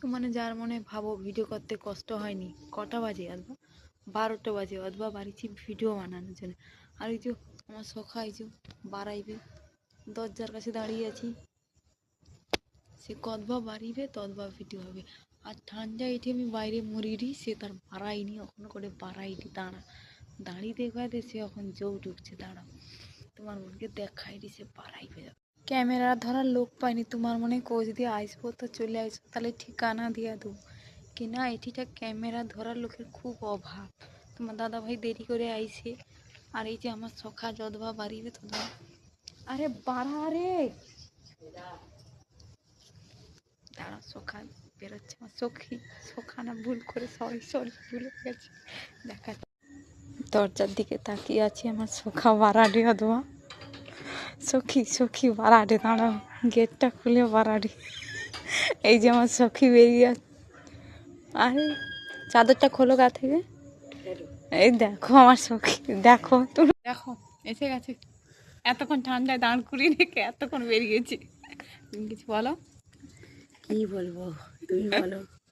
তো মানে যার মনে ভাবো ভিডিও করতে কষ্ট হয়নি, কটা বাজে অথবা 12টা বাজে অথবা বাড়িছি ভিডিও বানানোর জন্য। আর এই যে আমার সখা এই যে বাড়াইবে, দরজার কাছে দাঁড়িয়ে আছি, সে কতবা বাড়িবে ততবা ভিডিও হবে। আর ঠান্ডা এটি আমি বাইরে মরিরি, সে তার বাড়াইনি এখন করে বাড়াইনি, দাঁড়িয়ে দেখবে সে এখন জৌ ঢুকছে, দাঁড়াও তোমার মনকে দেখাই দি সে বাড়াইবে যাবে। ক্যামেরা ধরার লোক পাইনি, তোমার মনে কোচ দিয়ে আসবো তো চলে আসবো, তাহলে ঠিকানা দিয়ে দেবো কি না। এটিটা ক্যামেরা ধরার লোকের খুব অভাব। তোমার দাদা ভাই দেরি করে আইছে, আর এই যে আমার সখা যদবা বাড়িবে তদবা, আরে বাড়া রে, দাঁড়া সখা বেরোচ্ছে আমার সখী, সখা না ভুল করে, সরি সরি ভুল হয়ে গেছে। দেখা দরজার দিকে তাকিয়ে আছি, আমার সখা বাড়াডি অথবা সখী সখী বাড়াডি, দাঁড়াও গেটটা খুলে বাড়াডি। এই যে আমার সখী বেরিয়ে আছে, আরে চাদরটা খোলো গা থেকে, এই দেখো আমার সখী, দেখো তুমি দেখো এসে গেছে। এতক্ষণ ঠান্ডায় দাঁড় করিয়ে রেখে এতক্ষণ বেরিয়েছি। তুমি কিছু বলো। কি বলবো, তুমি বলো।